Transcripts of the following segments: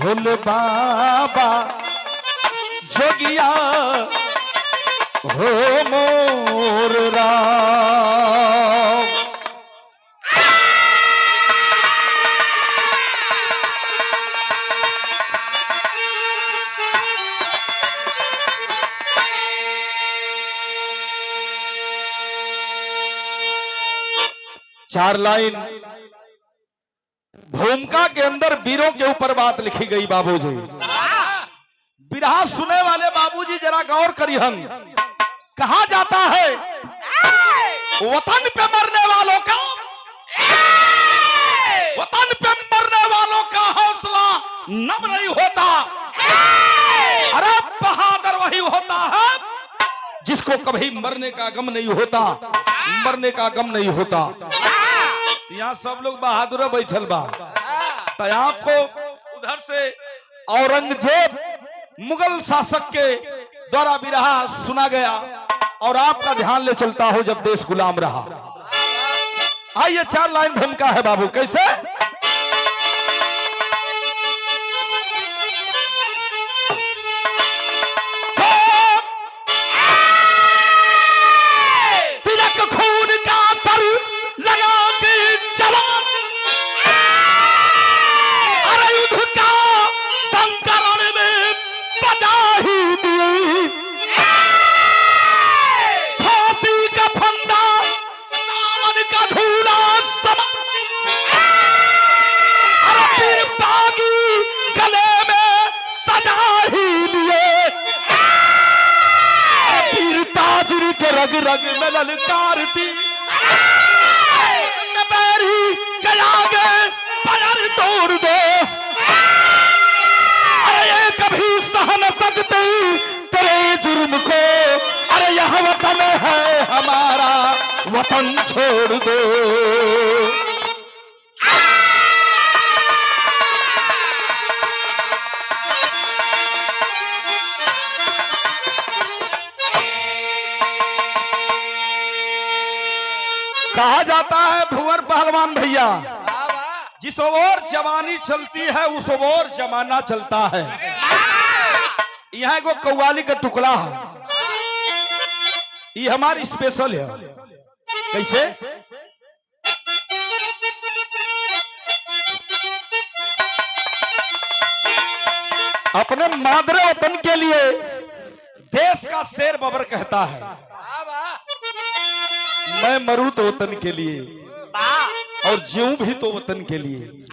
भोले बाबा जोगिया हो मोर राम। चार लाइन भूमिका के अंदर वीरों के ऊपर बात लिखी गई बाबूजी। बिरहा सुने वाले बाबूजी जरा गौर करिए। हम कहा जाता है वतन पे मरने वालों का, वतन पे मरने वालों का हौसला नम नहीं होता। अरे बहादुर वही होता है जिसको कभी मरने का गम नहीं होता, मरने का गम नहीं होता। यहाँ सब लोग बहादुर बैठल बा, तो आपको उधर से औरंगजेब मुगल शासक के द्वारा बिरहा सुना गया और आपका ध्यान ले चलता हो जब देश गुलाम रहा। आइए चार लाइन भूमिका है बाबू, कैसे? तिलक खून का सर लगा के जवान, अरे युद्ध का टंकरण में बजा ही दी। फांसी का फंदा सावन का झूला समा, अरे फिर बागी गले में सजा ही लिए। फिर ताजुर के रग रग में ललकारती, बैरी के आगे पैर तोड़ दो। अरे ये कभी सह न सकते तेरे जुर्म को, अरे यह वतन है हमारा, वतन छोड़ दो। कहा जाता है भुवर पहलवान भैया, जिस ओर जवानी चलती है उस ओर जमाना चलता है। यहाँ एगो कव्वाली का टुकड़ा है, ये हमारी स्पेशल है। कैसे? अपने मादरे वतन के लिए देश का शेर बबर कहता है, मैं मरूं तो वतन के लिए और जीऊं भी तो वतन के लिए।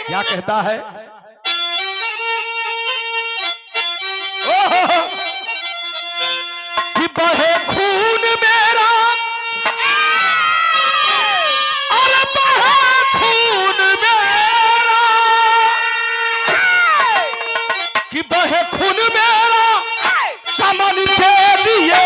क्या कहता है? कि बहे खून मेरा, अरे बहे खून मेरा, कि बहे खून मेरा चमन के लिए,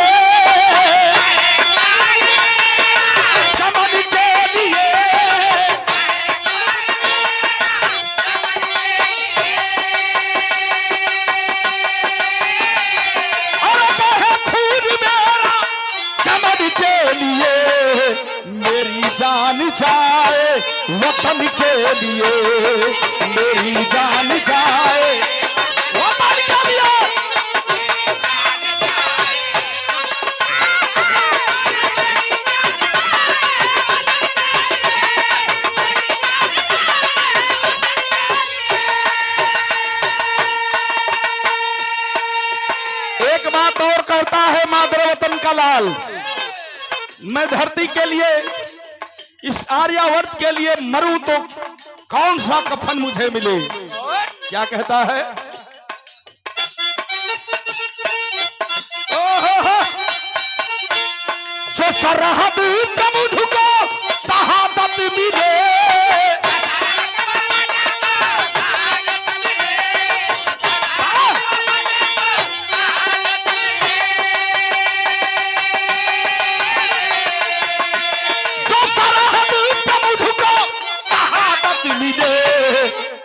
जान जाए वतन के लिए, मेरी जान जाए वतन के लिए। एक बात और कहता है मादर वतन का लाल, मैं धरती के लिए, इस आर्यावर्त के लिए मरूं तो कौन सा कफन मुझे मिले। क्या कहता है? जो सरहद पे मुझको शहादत मिले,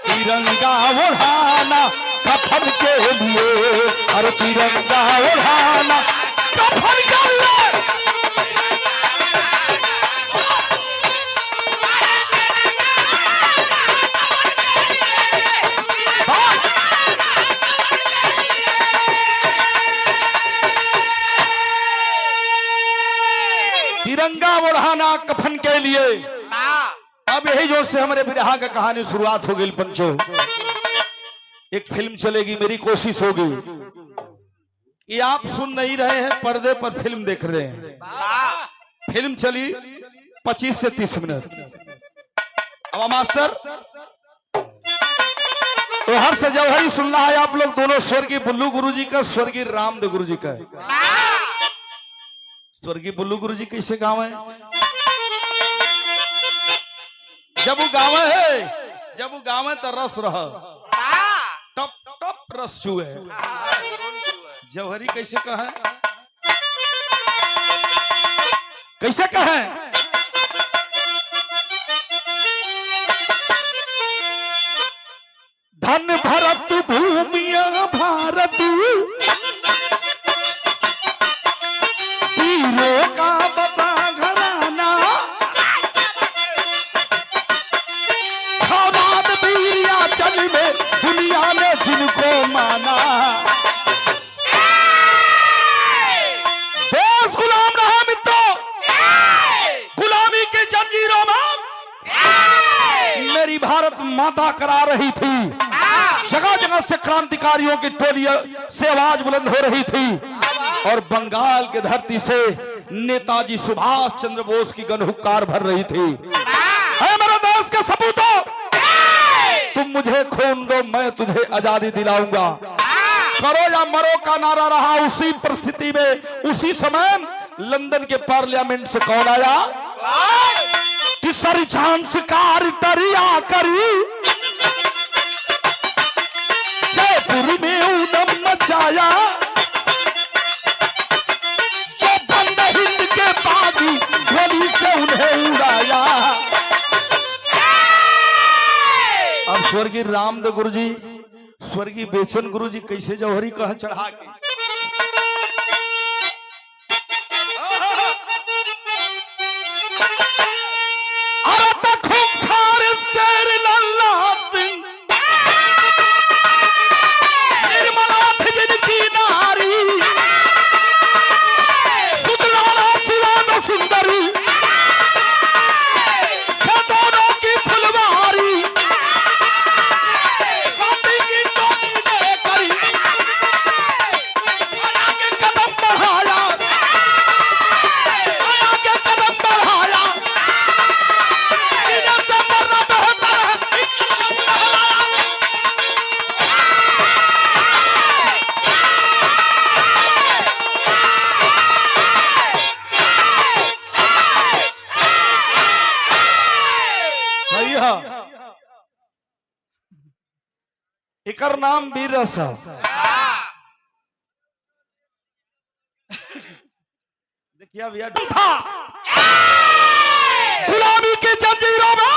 तिरंगा उड़ाना कफन के लिए, अरे तिरंगा उड़ाना कफन के लिए। ना कफन के लिए। अब यही जोर से हमारे विरहा का कहानी शुरुआत हो गई पंचो। एक फिल्म चलेगी, मेरी कोशिश होगी कि आप सुन नहीं रहे हैं, पर्दे पर फिल्म देख रहे हैं। फिल्म चली 25 से 30 मिनट। अब मास्टर तो हर से जौहरी सुनना है आप लोग दोनों, स्वर्गीय बुल्लू गुरुजी का, स्वर्गीय रामदेव गुरुजी का। स्वर्गीय बुल्लू गुरुजी कैसे गावे? जब वो गावे तो रस रह, टप टप रस छुए। जौहरी कैसे कहे? कैसे कहे? धन भरत भूमिया भारत, वीरों का बसा घराना, औलाद वीरिया चल में दुनिया ने जिनको माना। देश गुलाम रहा मित्रों, गुलामी के जंजीरों में मेरी भारत माता करा रही थी। जगह जगह से क्रांतिकारियों की टोलियों से आवाज बुलंद हो रही थी और बंगाल की धरती से नेताजी सुभाष चंद्र बोस की गनहुक्कार भर रही थी। मेरे देश के सपूतों, तुम मुझे खून दो, मैं तुझे आजादी दिलाऊंगा। करो या मरो का नारा रहा। उसी परिस्थिति में, उसी समय लंदन के पार्लियामेंट से कौन आया कि सर झांसकार डरिया करी, जयपुर में उदम मचाया, जो बंद हिंद के बागी गोली से उन्हें उड़ाया। अब स्वर्गीय रामदेव गुरुजी, स्वर्गीय बेचन गुरुजी कैसे जौहरी कह चढ़ा के एकर नाम वीर रस। देखिए भैया, गुलामी के जंजीरों में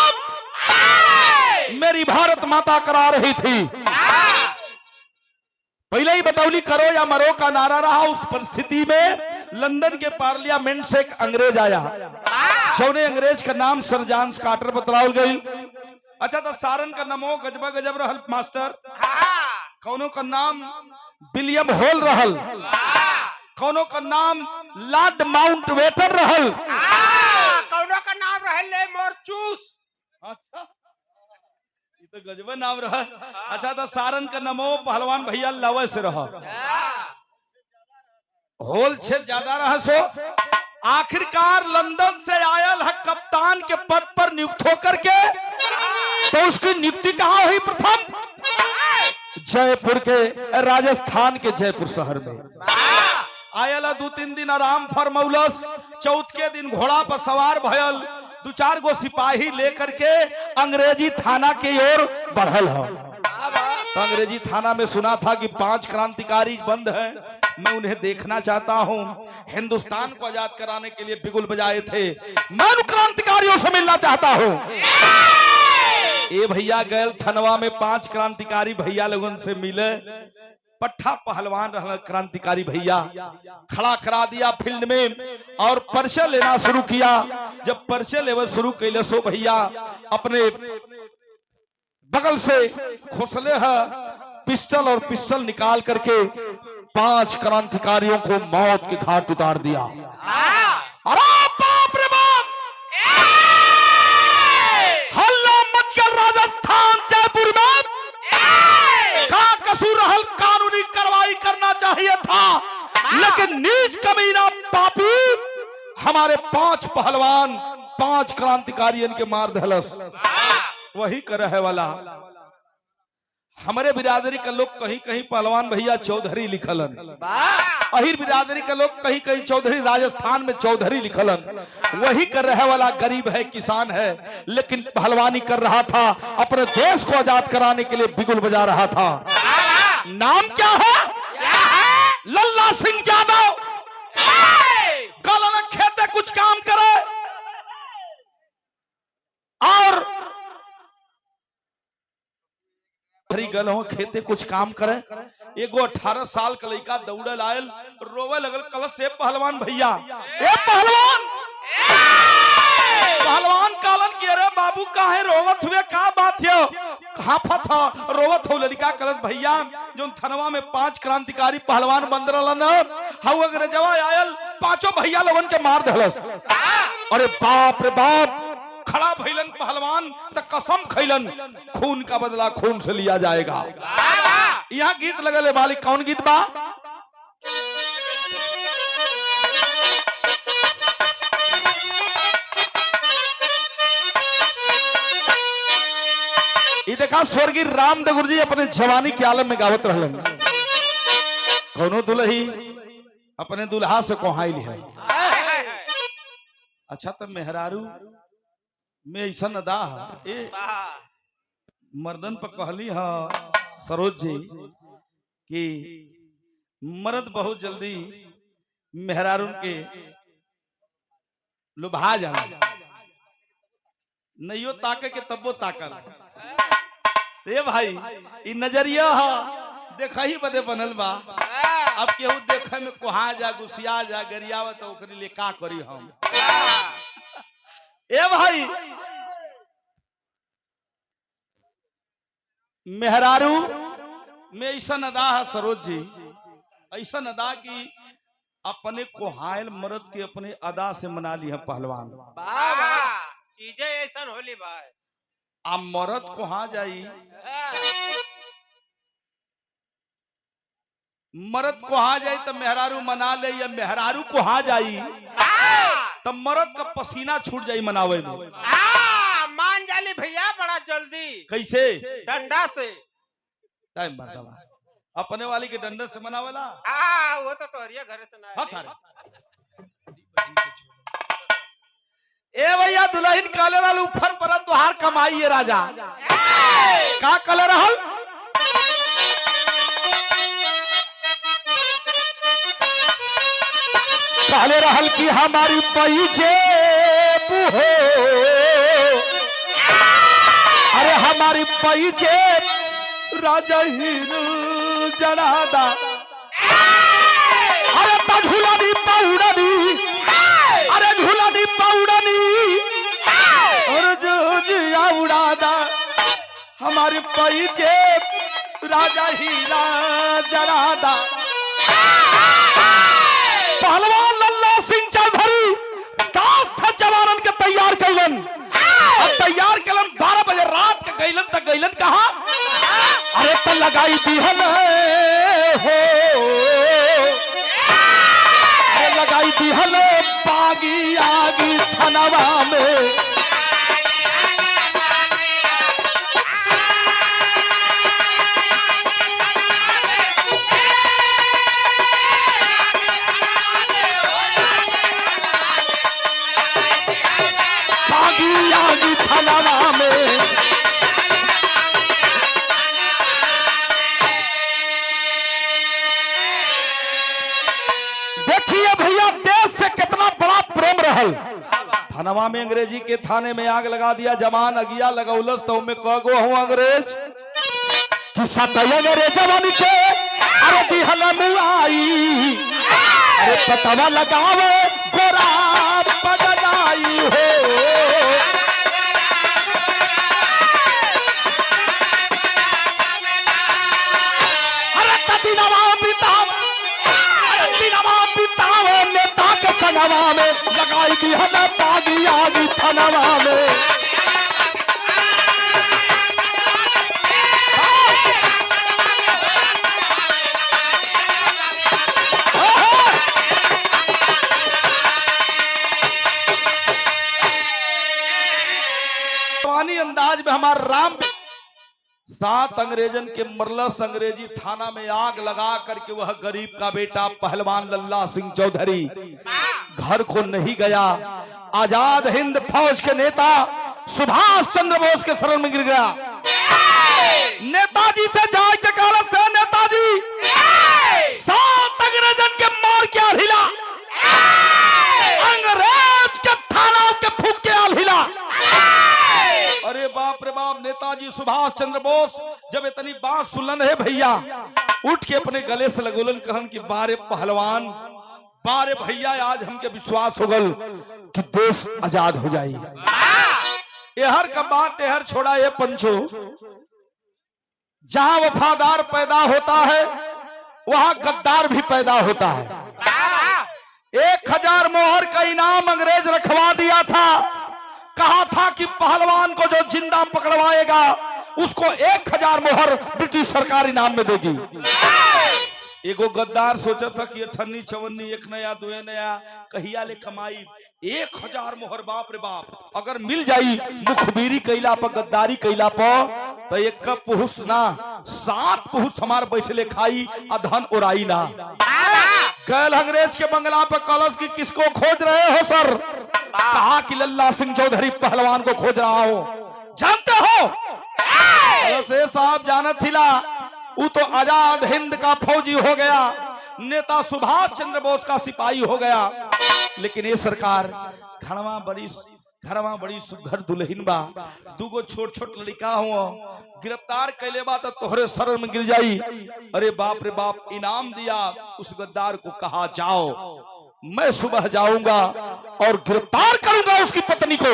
मेरी भारत माता करा रही थी। पहले ही बतौली करो या मरो का नारा रहा। उस परिस्थिति में लंदन के पार्लियामेंट से एक अंग्रेज आया, जौने अंग्रेज का नाम सर जॉन कार्टर बतलावल गई। अच्छा, तो सारन का नमो गजबा गजब रहल मास्टर। कौनों का नाम विलियम होल रहल, कौनों का नाम लॉर्ड माउंट वेटर रहल, कौनों का नाम रहल ले मोरचूस। अच्छा, ये तो गजबा नाम रहल। अच्छा, तो सारन का नमो पहलवान भैया लवे से रहा। होल छे ज्यादा रहा। सो आखिरकार लंदन से आयल है कप्तान के पद पर नियुक्त होकर के। तो उसकी नियुक्ति कहाँ हुई? प्रथम जयपुर के, राजस्थान के जयपुर शहर में आयल। 2-3 दिन आराम फरमौलस। चौथ के दिन घोड़ा पर सवार भयल, 2-4 गो सिपाही लेकर के अंग्रेजी थाना की ओर बढ़ल है। तो अंग्रेजी थाना में सुना था कि 5 क्रांतिकारी बंद हैं, मैं उन्हें देखना चाहता हूं। हिंदुस्तान को आजाद कराने के लिए बिगुल बजाए थे, मैं उन क्रांतिकारियों से मिलना चाहता हूं। ए भैया गैल थनवा में 5 क्रांतिकारी भैया लोगों से मिले। पट्ठा पहलवान रहा क्रांतिकारी भैया, खड़ा करा दिया फील्ड में और पर्चे लेना शुरू किया। जब पर्चे लेवल शुरू कैले सो भैया अपने बगल से खोसले है पिस्टल और पिस्टल निकाल करके 5 क्रांतिकारियों को मौत के घाट उतार दिया। अरे बाप रे बाप! लेकिन नीच कमीना पापी हमारे 5 पहलवान 5 क्रांतिकारी इनके मार दहलस। वही कर रहे वाला हमारे बिरादरी का लोग कहीं कहीं पहलवान भैया चौधरी लिखलन, अहिर बिरादरी का लोग कहीं कहीं चौधरी, राजस्थान में चौधरी लिखलन। वही कर रहे वाला गरीब है, किसान है, लेकिन पहलवानी कर रहा था, अपने देश को आजाद कराने के लिए बिगुल बजा रहा था। नाम क्या है? लल्ला सिंह यादव। कल न खेते कुछ काम करे और गल हो खेते कुछ काम करे। एगो 18 साल का लड़का दौड़ल आयल, रोवे लगल, कल से पहलवान भैया, ए पहलवान, पहलवान कालन के रे बाबू काहे रोवत हुए, का बात है? हाफत था रोवत हो लड़का। कलत भैया जो थनवा में 5 क्रांतिकारी पहलवान बंद रहलन, हाउ अगर जवा आयल 5 भैया लोगन के मार दहलस। अरे बाप रे बाप, खड़ा भइलन पहलवान त कसम खैलन, खून का बदला खून से लिया जाएगा। यहाँ गीत लगल वाली कौन गीत बा? ये देखा स्वर्गीय रामदेव गुरु जी अपने जवानी के आलम में गावत रहलन। कौनो दुल्ही अपने दुल्हा से कोहाइल है। अच्छा तो मेहरारू में ऐसा अदा है, मर्दन पर कहली है सरोज जी कि मर्द बहुत जल्दी मेहरारू के लुभा जाला, नैयो ताके के तब्बो ताकल। ए भाई इ नजरिया है, देखा ही बदे बनल बा। अब केहू देखे में कोहा जा, गुस्सिया जा, गरियावा तो ओकरी ले का करी हम। ए भाई मेहरारू में ऐसा अदा है सरोज जी, ऐसा अदा की अपने कोहायल मर्द के अपने अदा से मना ली है पहलवान। चीजें ऐसा होली भाई। अब मर्द कोहा जाई, मर्द कोहा जाई तो मेहरारू मना ले, या मेहरारू कोहा जाई तब मर्द का पसीना छूट जाई मनावे में। मान जाली भैया बड़ा जल्दी। कैसे? डंडा से। टाइम अपने वाली के डंडे से मनावेला। वो तो तोहरिया घर से ना है। ए भैया दुल्हन काले वाल ऊपर पर तुहार कमाई है राजा। का कलर रहल? काले रहल की हमारी पीछे हो, अरे हमारी पीछे राजा हीरू जनादा, अरे झूलानी पाउडनी, अरे झूलानी पाउडनी, और जो जिया उड़ादा हमारी पीछे राजा हीरा जनादा। पहलवान लल्ला सिंह चौधरी 10 जवानन के तैयार कैलन, तैयार कैलन 12 बजे रात के गैलन तक गैलन कहा? अरे तो लगाई दिहन हो, अरे लगाई दिहन बागी आगी थनवा में। बागी आगी थनवा में। देखिए भैया देश से कितना बड़ा प्रेम रहल। थानवा में अंग्रेजी के थाने में आग लगा दिया, जवान अगिया लगौलस तो में कगो हूं अंग्रेज कि सतय अंग्रेज जवान के अरे दिहल मुआई, अरे पतवा लगावे गोरा पगलाई हो। अरे तदिनवा बितावे नेता के सनवा में, लगाई दी हल बागी आगी थनवा में। आज में हमार राम 7 अंग्रेजन के मरलस अंग्रेजी थाना में आग लगा करके वह गरीब का बेटा पहलवान लल्ला सिंह चौधरी घर को नहीं गया। आजाद हिंद फौज के नेता सुभाष चंद्र बोस के शरण में गिर गया। नेताजी से जाए के कारण से नेताजी 7 अंग्रेजन के मार के आल हिला, अंग्रेज के थाना के फूक के आल हिला। अरे बाप रे बाप, नेताजी सुभाष चंद्र बोस जब इतनी बात सुनलन है भैया, उठ के अपने गले से लगोलन कहन कि बारे पहलवान, बारे भैया, आज हमके विश्वास हो गल कि देश आजाद हो जाई। एहर का बात एहर छोड़ा ये पंचो, जहां वफादार पैदा होता है वहां गद्दार भी पैदा होता है। 1000 मोहर का इनाम अंग्रेज रखवा दिया था, कहा था कि पहलवान को जो जिंदा पकड़वाएगा उसको 1000 मोहर ब्रिटिश सरकार इनाम में देगी। एगो गद्दार सोचा था कि 58 54 एक नया 2 नया कहिया ले कमाई, 1000 मोहर, बाप रे बाप, अगर मिल जाई मुखबिरी कैला पर, गद्दारी कैला पर, तो एक का पुहुस ना 7 पुहुस हमार बैठले खाई आ धन उड़ाई ना। कल अंग्रेज के बंगला पे कलश की किसको खोज रहे हो सर? कहा कि लल्ला सिंह चौधरी पहलवान को खोज रहा हो। जानते हो कलश साहब जानत थिला, वो तो आजाद हिंद का फौजी हो गया, नेता सुभाष चंद्र बोस का सिपाही हो गया। लेकिन ये सरकार घरवा बड़ी सुघर दुल्हन बा, 2 छोट छोट लड़का हो, गिरफ्तार कैले बा तो तोहरे शरण में गिर जाई। अरे बाप रे बाप, इनाम दिया उस गद्दार को, कहा जाओ, मैं सुबह जाऊंगा और गिरफ्तार करूंगा उसकी पत्नी को।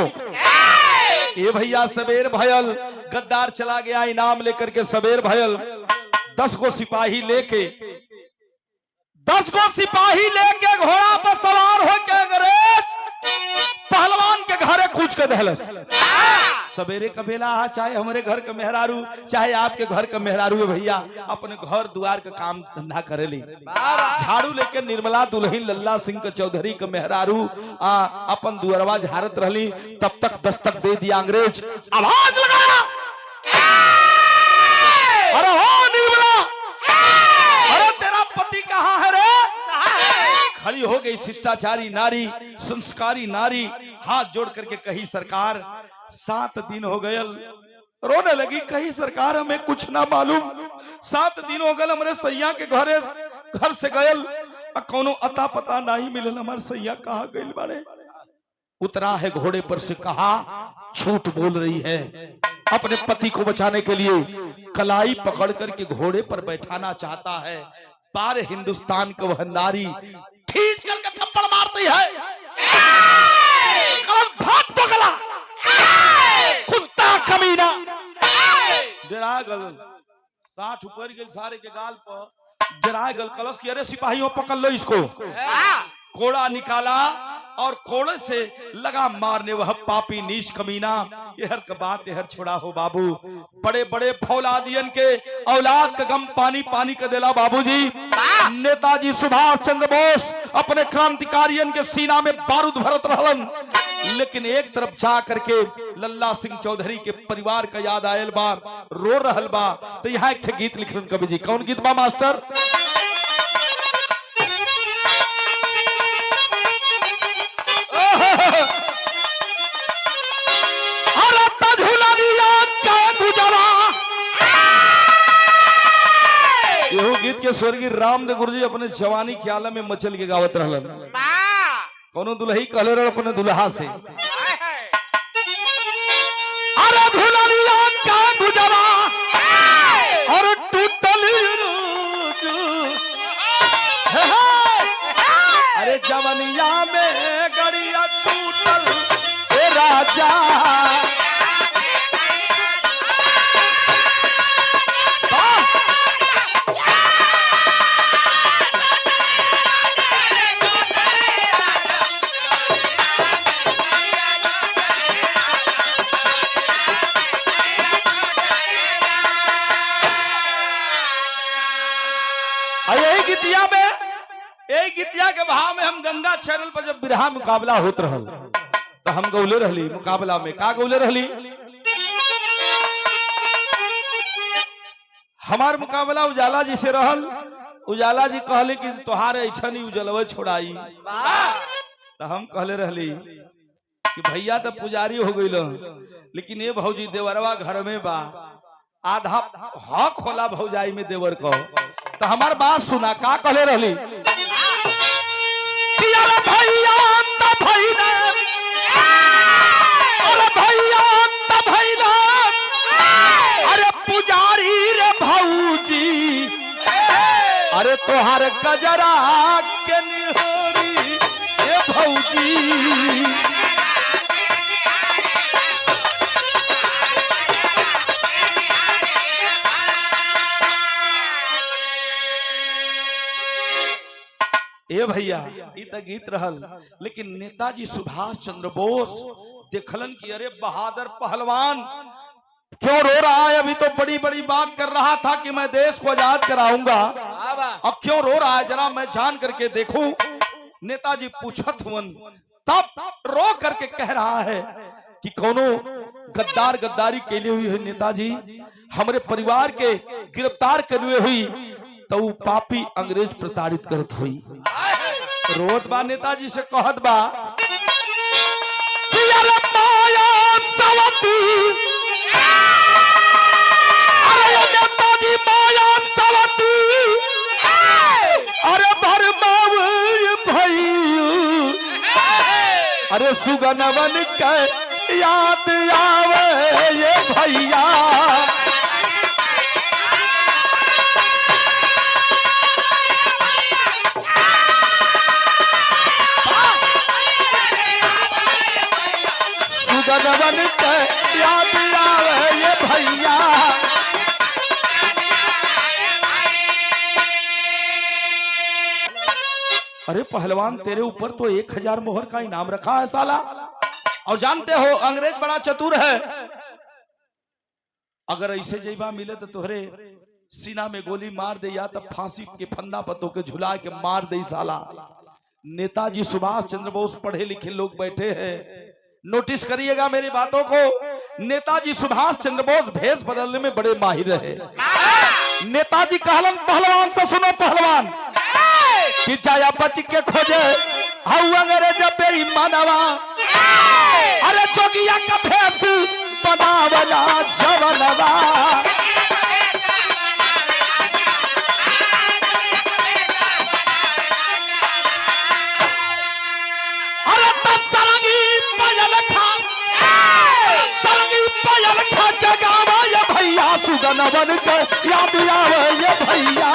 ये भैया सवेर भयल, गद्दार चला गया इनाम लेकर के। सवेर भयल 10 गो सिपाही लेके घोड़ा पर सवार होकर अंग्रेज पहलवान के घरे कूच के दहलस। सवेरे का बेला, चाहे हमारे घर का मेहरारू, चाहे आपके घर का मेहरारू है भैया, अपने घर द्वार का काम धंधा करे ली, झाड़ू लेके निर्मला दुल्हन लल्ला सिंह के चौधरी के मेहरारू अपन दुअरवा झाड़त रहली। तब तक दस्तक दे दिया अंग्रेज, आवाज लगाया, अरे हो निर्मला, अरे तेरा पति कहाँ है रे? खड़ी हो गई शिष्टाचारी नारी, संस्कारी नारी, हाथ जोड़ करके कही सरकार 7 दिन हो गए, रोने लगी, कही सरकार हमें कुछ ना मालूम, 7 दिन हो गए हमारे सैया के घर से गयल, कोनो अता पता नहीं मिलल, हमारे सैया कहाँ गइल बाड़े। उतरा है घोड़े पर से, कहा झूठ बोल रही है, अपने पति को बचाने के लिए कलाई पकड़ करके घोड़े पर बैठाना चाहता है। पारे हिंदुस्तान को वह नारी खींच करके थप्पड़ मारती है, भाग तो गला, कुत्ता कमीना, डरा गल, 60 ऊपर गए सारे के गाल पर, डरा गल। कलश की, अरे सिपाहियों पकड़ लो इसको। कोड़ा निकाला और कोड़े से लगा मारने वह पापी नीच कमीना। यहर का बात यहर छोड़ा हो बाबू, बड़े बड़े फौलादियन के औलाद का गम पानी पानी का देला बाबूजी। नेताजी सुभाष चंद्र बोस अपने क्रांतिकारियन के सीना में बारूद भरत रहलन, लेकिन एक तरफ जा करके लल्ला सिंह चौधरी के परिवार का याद आयल बा, रो रहल बा। तो यहाँ एक गीत लिखलन कवि जी, कौन गीत बा मास्टर? गीत के स्वर्गीय रामदेव गुरु जी अपने जवानी के आलम में मचल के गावत रहलन। कोनो दुल्ही कहले रह अपने दुल्हा से, अरे दुल्हनिया का गुजरा और टूटल रोज, अरे जवनिया में गड़िया छूटल ए राजा, गीतिया के भाव में हम गंगा चैनल पर जब बिरहा मुकाबला होत रहल तो हम गौले रहली। मुकाबला में का गौले रहली? हमार मुकाबला उजाला जी से रहल। उजाला जी कहले कि तोहार ऐठन ही उजलवे छोड़ाई। तो हम कहले रहली कि भैया तो पुजारी हो गई, लेकिन ये भौजी देवरवा घर में बा, आधा हक होला भौजाई में देवर को। तो हमार बात सुना, का कहले रहली कि अरे भैया त भैया, अरे भैया त भैया, अरे पुजारी रे भौजी, अरे तोहार कजरा के निहोरी ए भौजी। ए भैया ई त गीत रहल, लेकिन नेताजी सुभाष चंद्र बोस देखलन कि अरे बहादुर पहलवान क्यों रो रहा है। अभी तो बड़ी बड़ी बात कर रहा था कि मैं देश को आजाद कराऊंगा, अब क्यों रो रहा है, जरा मैं जान करके देखूं। नेताजी पूछत हुवन, तब रो करके कह रहा है कि कोनो गद्दार गद्दारी के लिए हुई है नेताजी, हमारे परिवार के गिरफ्तार करे हुई, तो वो पापी अंग्रेज प्रताड़ित करत हुई। रोत बा नेताजी से कहत बा कि अरे माया सवती, अरे नेताजी माया सवती, अरे भरमाव भई, अरे सुगनवन के याद आवे ये भैया। सुगनवन के याद आवे ये भैया। अरे पहलवान तेरे ऊपर तो 1000 मोहर का इनाम रखा है साला, और जानते हो अंग्रेज बड़ा चतुर है, अगर ऐसे जैबा मिले तो तोहरे सीना में गोली मार दे, या तब फांसी के फंदा पतों के झुला के मार दे साला। नेताजी सुभाष चंद्र बोस पढ़े लिखे लोग बैठे हैं, नोटिस करिएगा मेरी बातों को। नेताजी सुभाष चंद्र बोस भेष बदलने में बड़े माहिर है। नेताजी कहलन पहलवान से, सुनो पहलवान, कि जाया बच के खोजे हाउ अंग्रेज बेईमानवा, अरे जोगिया का भेष बनावला जवनवा। अरे तो सरंगी पायल खा, सरंगी पायल खा जगावा ये भैया, सुगनवन के याद आवे ये भैया।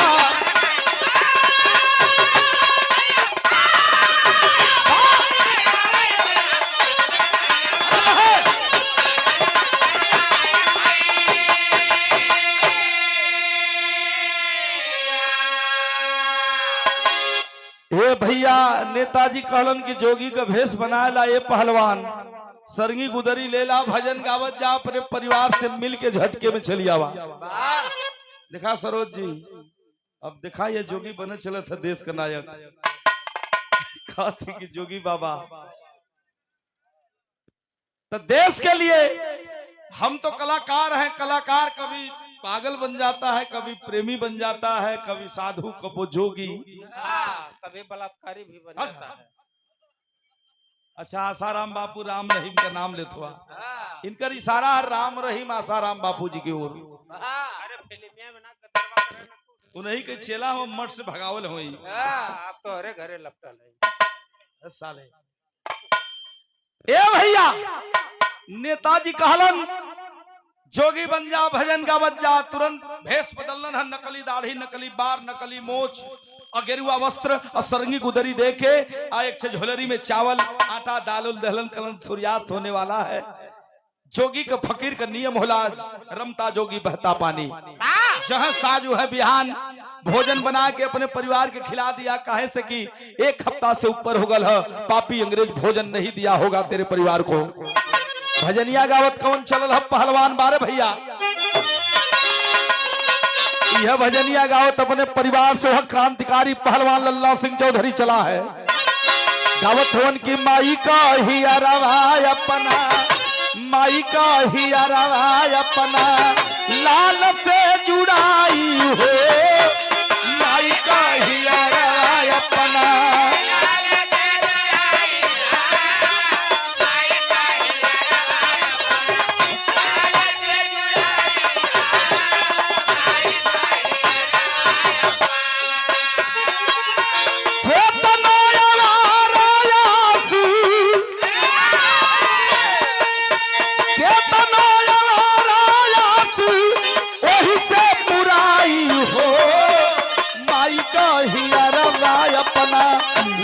ए भैया नेताजी कहलन कि जोगी का भेष बनाए ला ये पहलवान, सरंगी गुदरी ले ला, भजन गावत जा, अपने परिवार से मिल के झटके में चली आवा। देखा सरोज जी, अब देखा ये जोगी बने चला था देश का नायक। कहा थी कि जोगी बाबा तो देश के लिए हम तो कलाकार हैं, कलाकार कभी पागल बन जाता है, कभी प्रेमी बन जाता है, कभी साधु, कभी जोगी, कभी बलात्कारी भी बन जाता है। अच्छा आसाराम बापू राम रहीम का नाम लेते हुआ, इनका इशारा है राम रहीम आसाराम बापू जी की ओर। अरे फिल्मिया में ना गदरवा करे ना, उन्हीं के चेला हो मठ से भगावल हुई। आप तो अरे घरे लपटल है साले। ए भैया नेताजी कहलन जोगी बन जा, भजन गावत जा, तुरंत भेष बदलन है, नकली दाढ़ी, नकली बार, नकली मोछ और गेरुआ वस्त्र और सरंगी गुदरी देके आ एक झोलरी में चावल आटा दाल दहलन कलन। सूर्यास्त होने वाला है, जोगी का फकीर का नियम होला, रमता जोगी बहता पानी। जहाँ साजू है बिहान भोजन बना के अपने परिवार के खिला दिया, काहे से कि 1 हफ्ता से ऊपर हो गल है, पापी अंग्रेज भोजन नहीं दिया होगा तेरे परिवार को। भजनिया गावत कौन चलल है पहलवान बारे भैया, यह भजनिया गावत अपने परिवार से वह क्रांतिकारी पहलवान लल्ला सिंह चौधरी चला है। गावत हवन की माई का ही अरवा अपना माई का हियरवा अपना लाल से जुड़ाई हो, माई का हियरवा अपना।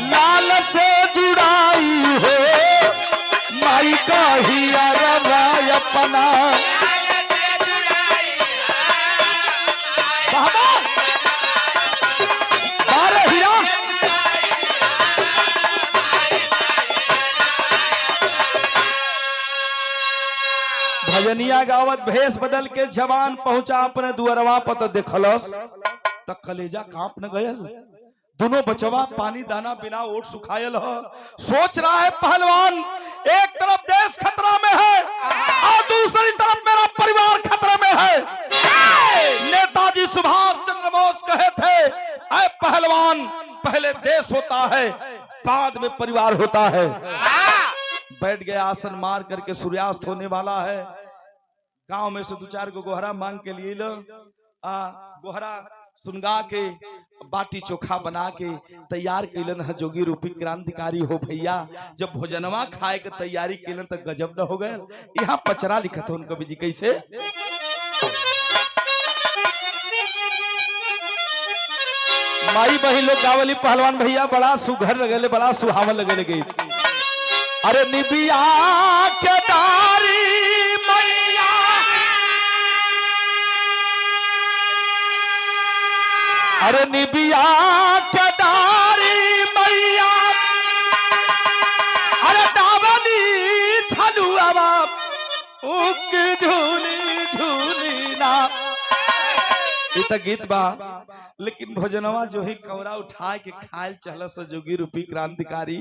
लाल से जुड़ाई हो, माई का हियरवा अपना। हीरा भजनिया गावत भेष बदल के जवान पहुंचा अपने दुअरवा पर देखलस तक कलेजा कांप न गयल। दोनों बचवा पानी दाना बिना ओट सुखायल है। सोच रहा है पहलवान, एक तरफ देश खतरा में है और दूसरी तरफ मेरा परिवार खतरे में है। नेताजी सुभाष चंद्र बोस कहे थे, ऐ पहलवान, पहले देश होता है बाद में परिवार होता है। बैठ गया आसन मार करके, सूर्यास्त होने वाला है। गांव में से 2-4 को गोहरा मांग के लिए लो, गोहरा सुनगा के बाटी चोखा बना के तैयार कैलन है। जोगी रूपी क्रांतिकारी हो भैया, जब भोजनवा खाए के तैयारी कैलन तो गजब न हो गए। यहाँ पचरा लिखत हो कवि जी कैसे, माई बहिन लोग गावली पहलवान भैया बड़ा सुघर लगेले, बड़ा सुहावन लगे। अरे निबिया के डारी मैया, अरे निबिया के डारी मैया, अरे दावली छलुआ उक झूली झूली ना। ये गीत बा, लेकिन भोजनवा जो ही कवरा उठा के खायल चल जोगी रूपी क्रांतिकारी।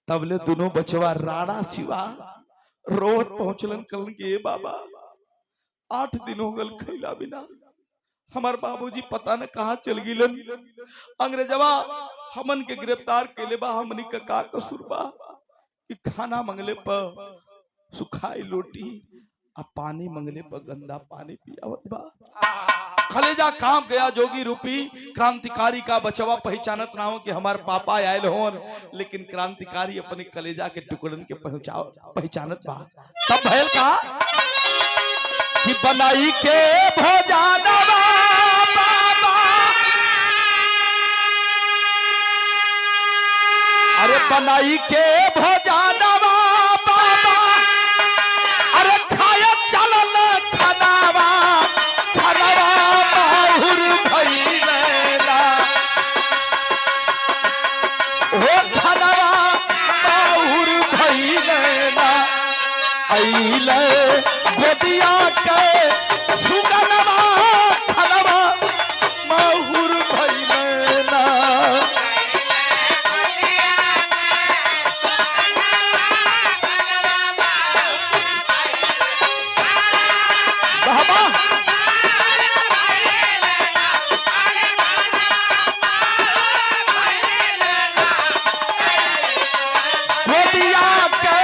तबले दोनों बचवा राणा शिवा रोत पहुंचलन कल के बाबा 8 दिन हो गल खैला बिना। हमार बाबूजी पता न कहाँ चल गिलन। अंग्रेजवा हमन के गिरफ्तार केले बा। हमनी का का कसूर बा कि खाना मंगले पर सुखाई रोटी आ पानी मंगले पर गंदा पानी पियावत बा। कलेजा कांप गया। जोगी रूपी क्रांतिकारी का बचवा पहचानत ना हो कि हमार पापा आयल होन, लेकिन क्रांतिकारी अपने कलेजा के टुकड़न के पहचानत बा। तब भयल का कि बनाई के भोजनवा बाबा, अरे बनाई के भोजनवा बाबा, अरे खाए चलल खनावा, खनावा बाहुर भइलेला, हो खनावा बाहुर भइलेला। अइले गोदिया के सुगनवा, खनवा माहुर भइलेना। बाबा गोदिया के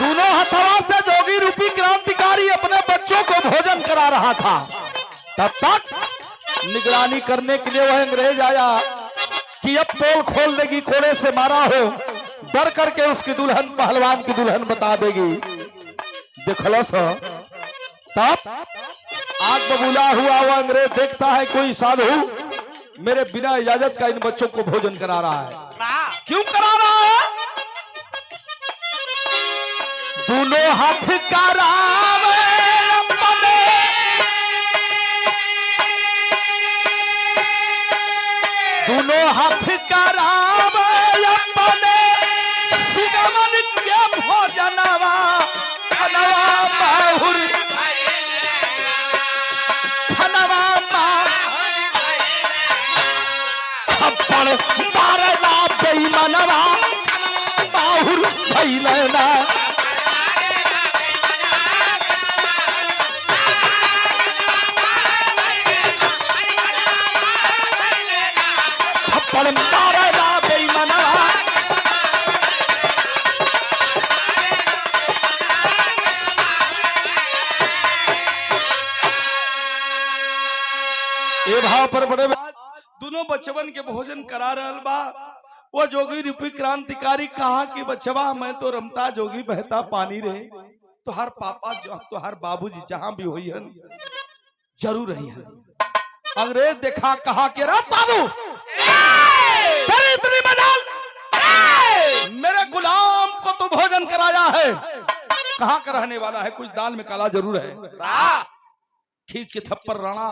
दोनों हथवा से जोगी रूपी क्रांतिकारी अपने बच्चों को भोजन करा रहा था। तब तक निगरानी करने के लिए वह अंग्रेज आया कि अब पोल खोल देगी, कोड़े से मारा हो, डर करके उसकी दुल्हन पहलवान की दुल्हन बता देगी। देखलो सो, तब आग बबूला हुआ वह अंग्रेज देखता है कोई साधु मेरे बिना इजाजत का इन बच्चों को भोजन करा रहा है। क्यों करा रहा है? दोनों हाथ करावे अपने, दोनों हाथ करावे अपने, सुगमन के भोजनवा, खनवा बाहुर, खनवा लेना। थप्पड़ मारेगा बेईमाना। ए भाव पर बड़े दोनों बचवन के भोजन करा रहल बा। वो जोगी रूपी क्रांतिकारी कहा कि बचवा मैं तो रमता जोगी बहता पानी रे, तो हर पापा तो हर बाबूजी जहां भी हुई हन जरूर रही हन। अंग्रेज देखा कहा कि रा साधु तेरी इतनी मजाल, मेरे गुलाम को तो भोजन कराया है, कहां का रहने वाला है, कुछ दाल में काला जरूर है। खींच के थप्पड़ राणा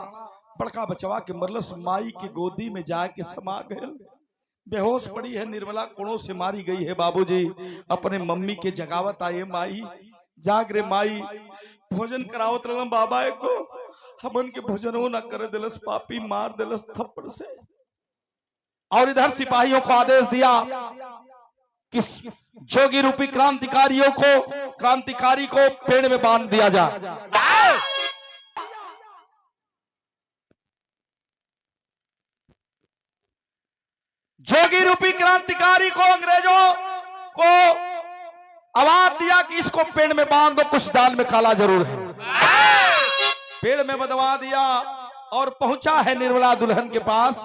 बड़का बचवा के मरलस, माई की गोदी में जाके समा गए। बेहोश पड़ी है निर्मला, कोड़ों से मारी गई है। बाबूजी अपने मम्मी के जगावत आए, माई जाग रे माई, भोजन करावत रहल बाबा को, हमन के भोजनो न करे दिलस, पापी मार दिलस थप्पड़ से। और इधर सिपाहियों को आदेश दिया कि जोगी रूपी क्रांतिकारी को पेड़ में बांध दिया जाए। जोगी रूपी क्रांतिकारी को अंग्रेजों को आवाज दिया कि इसको पेड़ में बांध दो, कुछ दाल में काला जरूर है। पेड़ में बंधवा दिया और पहुंचा है निर्मला दुल्हन के पास।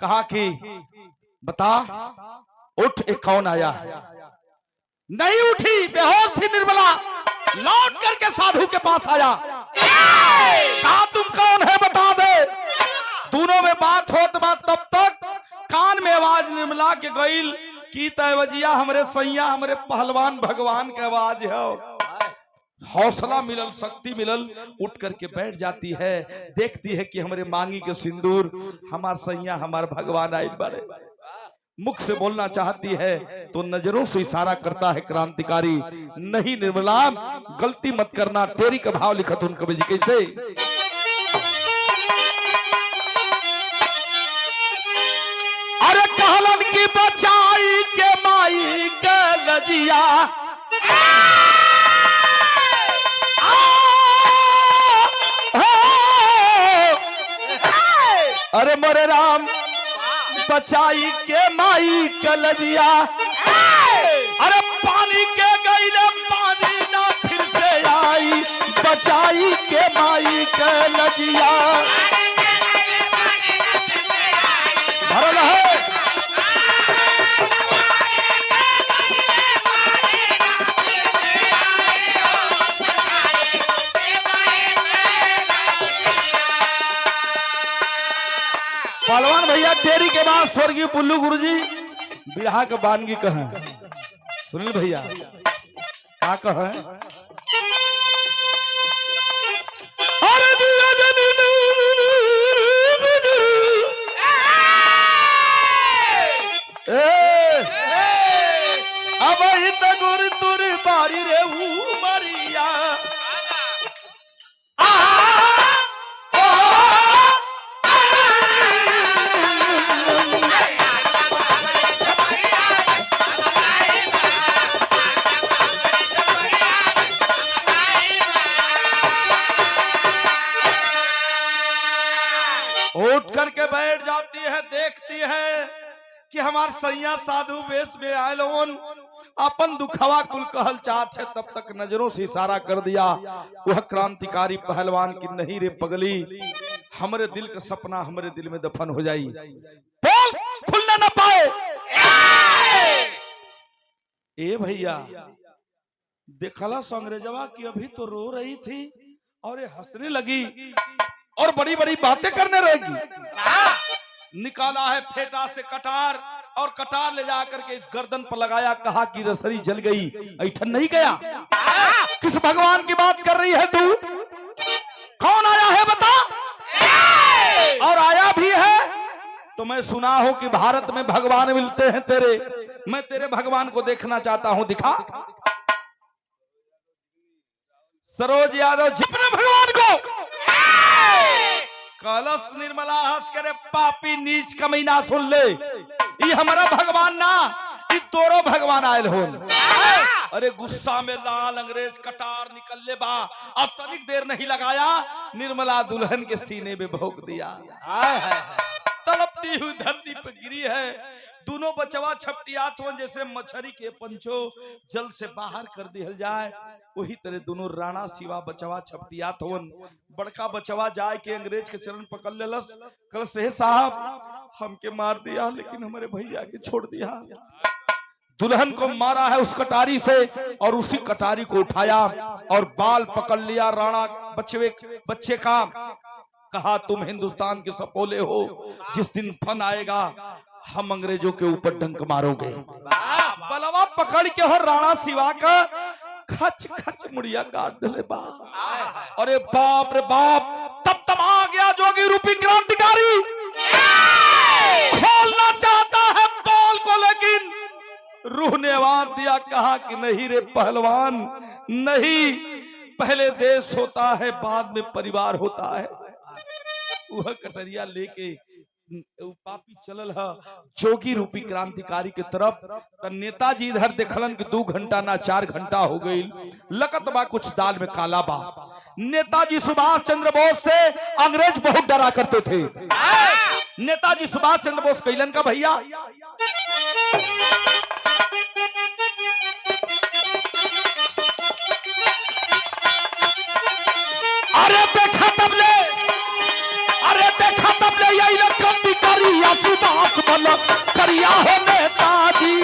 कहा कि बता उठ, एक कौन आया है? नहीं उठी, बेहोश थी निर्मला। लौट करके साधु के पास आया, कहा तुम कौन है बता दे। दोनों में बात होत बात, तब तक कान में आवाज निर्मला के गईल की तैवजिया हमरे सैया हमरे पहलवान भगवान के आवाज है। हौसला मिलल, शक्ति मिलल, उठ करके बैठ जाती है। देखती है कि हमारे मांगी के सिंदूर हमार सैया हमार भगवान आई बड़े। मुख से बोलना चाहती है तो नजरों से इशारा करता है क्रांतिकारी, नहीं निर्मला गलती मत करना। तेरी का भाव लिखत उन कवि जी कैसे, अरे कहलन की बचाई के माई के लजिया, अरे मोरे राम बचाई के माई के लजिया, अरे पानी के गईले पानी ना फिर से आई, बचाई के माई के लजिया। भरल है पहलवान भैया। तेरी के बाद स्वर्गीय पुल्लू गुरुजी बिरहा के बानगी कहे, सुनील भैया क्या कहे, अब गुर तुर बारी रे मरिया, उठ करके बैठ जाती है। देखती है कि हमार सैया साधु वेश में आयल अपन दुखवा कुल कहल चाहत है। तब तक नजरों से इशारा कर दिया वह क्रांतिकारी पहलवान की, नहीं रे पगली, हमरे दिल का सपना हमरे दिल में दफन हो जाई, बोल खुलने न पाए। ए भैया देखला अंग्रेजवा की अभी तो रो रही थी और ये हंसने लगी और बड़ी बड़ी बातें करने रहेगी। निकाला है फेटा से कटार और कटार ले जाकर के इस गर्दन पर लगाया, कहा कि रसरी जल गई, ऐठन नहीं गया। किस भगवान की बात कर रही है तू? कौन आया है बता? और आया भी है तो मैं सुना हूं कि भारत में भगवान मिलते हैं तेरे, मैं तेरे भगवान को देखना चाहता हूं, दिखा। सरोज यादव जिपने भगवान को कलश निर्मला हंस करे, पापी नीच कमीना सुन ले, ये हमारा भगवान ना, ये तोरो भगवान आयल हो। अरे गुस्सा में लाल अंग्रेज कटार निकल ले बा। अब तनिक देर नहीं लगाया, निर्मला दुल्हन के सीने में भोंक दिया। तड़पती हुई धरती पर गिरी है। दोनों बचवा छपटियात हुए जैसे मछली के पंचो जल से बाहर कर दिया जाए, वही तरह दोनों राणा शिवा बचवा छपटियात हुए। बड़का बचवा जाए के अंग्रेज के चरण पकड़ लेलस, कल से साहब हमके मार दिया लेकिन हमारे भैया के छोड़ दिया। दुल्हन को मारा है उस कटारी से और उसी कटारी को उठाया और बाल पकड़ लिया राणा बच्चे का। कहा तुम हिंदुस्तान के सपोले हो, जिस दिन फन आएगा हम अंग्रेजों के ऊपर डंक मारोगे। बलवा पकड़ के हो राणा शिवा का खच खच मुड़िया काट दे बा। अरे बाप रे बाप, तब आ गया जोगी रूपी क्रांतिकारी। खोलना चाहता है पोल को लेकिन रूह ने आवाज दिया, कहा कि नहीं रे पहलवान नहीं, पहले देश होता है बाद में परिवार होता है। वह कटरिया लेके पापी चलल है जोगी रूपी क्रांतिकारी के तरफ। तो नेताजी इधर देखलन कि 2 घंटा ना 4 घंटा हो गई, लगत बा कुछ दाल में काला बा। नेताजी सुभाष चंद्र बोस से अंग्रेज बहुत डरा करते थे। नेताजी सुभाष चंद्र बोस कैलन का भैया, अरे देखा तब ले, अरे देखा तब ले यही क्रांतिकारी या सुभाष बल करिया हो नेताजी।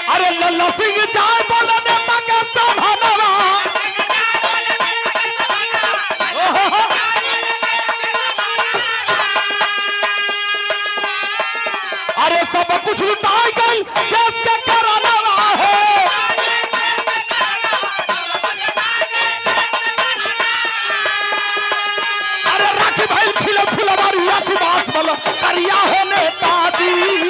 अरे लल्ला सिंह जाए बोला नेता के संभालना। अरे सब कुछ लुटाई गई देश के कराना है। अरे राखी भाई खिले फुलवारी या सुभाष बल करिया हो नेताजी।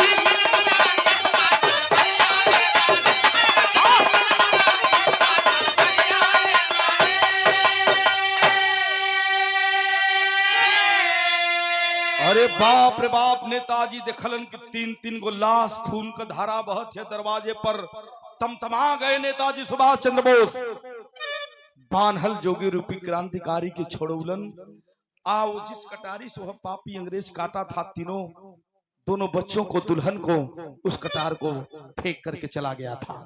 अरे बाप रे बाप, नेताजी देखलन कि 3-3 गो लाश खून का धारा बहत है दरवाजे पर। तमतमा गए नेताजी सुभाष चंद्र बोस। बानहल जोगी रूपी क्रांतिकारी के छोड़ौलन। आओ जिस कटारी से वह पापी अंग्रेज काटा था, दोनों बच्चों को दुल्हन को उस कटार को फेंक करके चला गया था।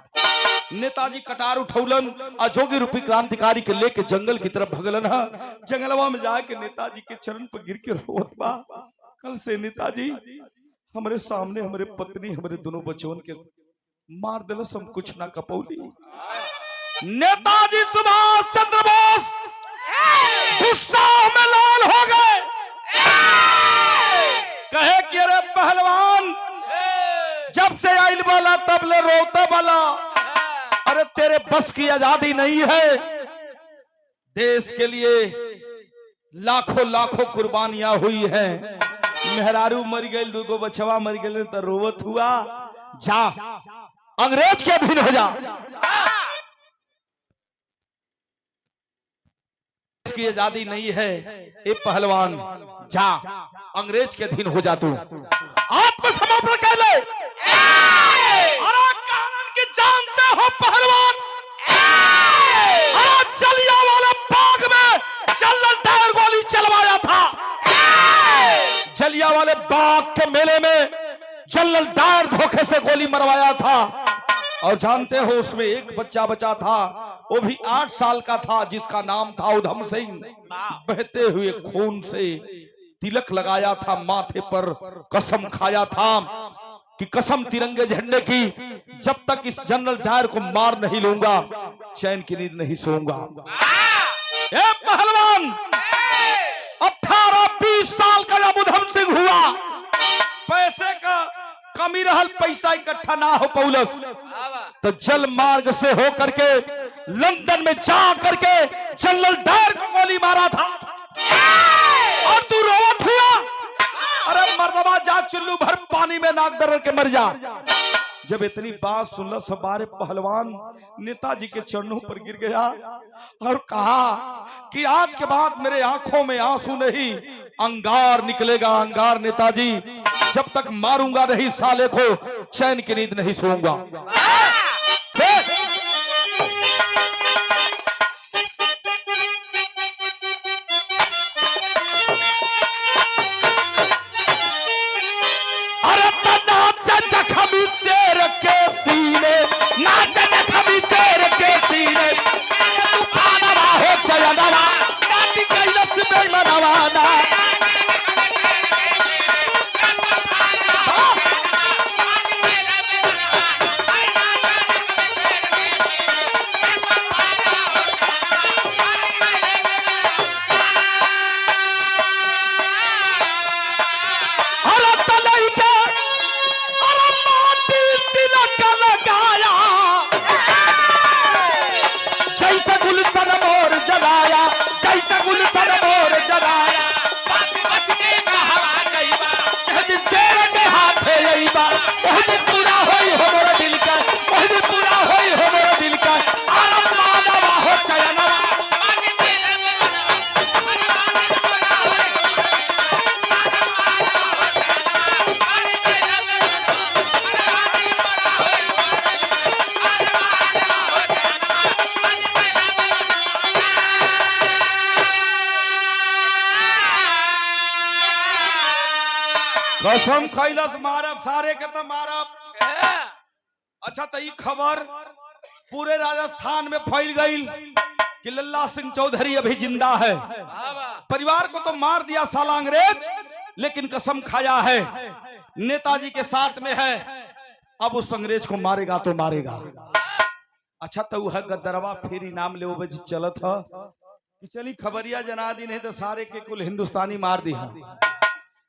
नेताजी कटार उठौलन और जोगी रूपी क्रांतिकारी के लेके जंगल की तरफ भगलन है। जंगलवा में जाके नेताजी के चरण पर गिर के रोवत बा, कल से नेताजी हमारे सामने हमारे पत्नी हमारे दोनों बच्चों के मार दिल, हम कुछ ना कपौली। नेताजी सुभाष चंद्र बोस गुस्सा में लाल हो गए, कहे कि अरे पहलवान जब से आइल वाला तब ले रोता वाला, अरे तेरे बस की आजादी नहीं है। देश के लिए लाखों लाखों कुर्बानियां हुई हैं। मेहरारू मर गई, 2 बचवा मर गए तो रोवत हुआ। जा अंग्रेज के अधीन हो जा, की आजादी नहीं है। ए पहलवान जा अंग्रेज के अधीन हो जा, तू आत्मसमर्पण कर ले। अरे कानून की जानते हो पहलवान, अरे जलियांवाला बाग में जनरल डायर गोली चलवाया था। जलियांवाले बाग के मेले में जनरल डायर धोखे से गोली मरवाया था। और जानते हो उसमें एक बच्चा बचा था, वो भी 8 साल का था, जिसका नाम था उधम सिंह। बहते हुए खून से तिलक लगाया था माथे पर, कसम खाया था कि कसम तिरंगे झंडे की, जब तक इस जनरल डायर को मार नहीं लूंगा चैन की नींद नहीं सोऊंगा। ए पहलवान 18-20 साल का जब उधम सिंह हुआ, पैसे का कमी रहल, पैसा इकट्ठा ना हो पौलस, तो जल मार्ग से हो करके लंदन में जा करके जनरल डायर को गोली मारा था। और तू रोवत हुआ, अरे मर्दबा जा चुल्लू भर पानी में नाक दर्र के मर जा। जब इतनी बात सुनल सबारे पहलवान नेताजी के चरणों पर गिर गया और कहा कि आज के बाद मेरे आंखों में आंसू नहीं, अंगार निकलेगा, अंगार। नेताजी, जब तक मारूंगा नहीं साले को चैन की नींद नहीं सोऊंगा। शेर के सीने नाच जखमी शेर के सीने तूफान हो चयनवा नाटी कैलस में मनवाना। जैसे गुलशन मोर जलाया, जैसे गुलशन मोर जलाया, बच के कहा गई बा, कह दिन शेर के हाथे यही बा, वह दिन पूरा होई हो मोर दिल का, वह दिन पूरा होई हो मोर दिल का, आलम मानवा हो चयनवा। कसम खैलस मारब सारे के तो मारब। अच्छा, तो ये खबर पूरे राजस्थान में फैल गई कि लल्ला सिंह चौधरी अभी जिंदा है। परिवार को तो मार दिया साला अंग्रेज, लेकिन कसम खाया है नेताजी के साथ में है, अब उस अंग्रेज को मारेगा तो मारेगा। अच्छा, तो वह गद्दरवा फिर इनाम ले बज चलत है कि चली खबरिया जना दी नहीं तो सारे के कुल हिंदुस्तानी मार दी है।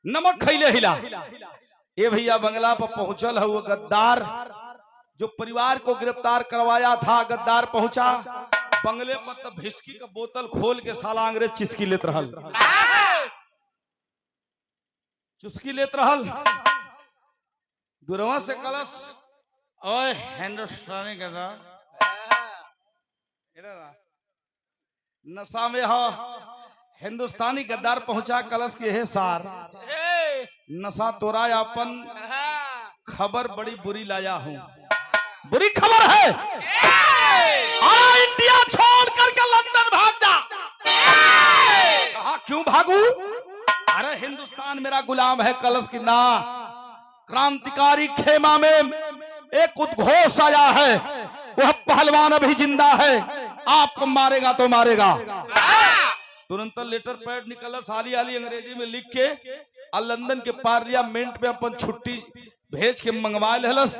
नमक खैले हिला ये भैया बंगला पर पहुंचल है वो गद्दार जो परिवार को गिरफ्तार करवाया था। गद्दार पहुंचा बंगले पर, तब भिस्की का बोतल खोल के साला अंग्रेज चुस्की लेत रहल, चुस्की लेत रहल। दुरवा से कलश ओए हिंदुस्तानी गद्दार नशा में हो। हिंदुस्तानी गद्दार पहुंचा कलश के है सार नशा तोरा अपन खबर बड़ी बुरी लाया हूं, बुरी खबर है। अरे इंडिया छोड़ करके लंदन भाग जा। कहा क्यों भागू? अरे हिंदुस्तान मेरा गुलाम है। कलश की ना, क्रांतिकारी खेमा में एक उद्घोष आया है, वह पहलवान अभी जिंदा है, आपको मारेगा तो मारेगा। तुरंत लेटर पैड निकला साली आली अंग्रेजी में लिख के और लंदन के पार्लियामेंट में अपन छुट्टी भेज के मंगवा लेहलस।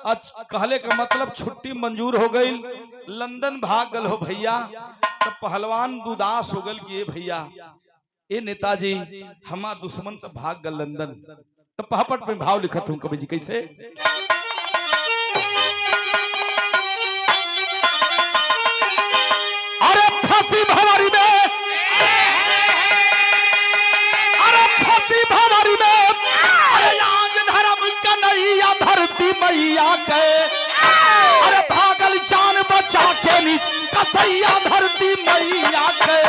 आज कहले का मतलब छुट्टी मंजूर हो गई, लंदन भाग गल हो भैया। तो पहलवान उदास हो गल कि भैया ए नेताजी हमार दुश्मन तो भाग गल लंदन। तो पहापट में भाव लिखत हूं कवि जी कैसे। अरे फांसी भंवरी में, अरे आज धर्म कन्हैया धरती मैया के, अरे भागल जान बचा के नीच कसैया धरती मैया के।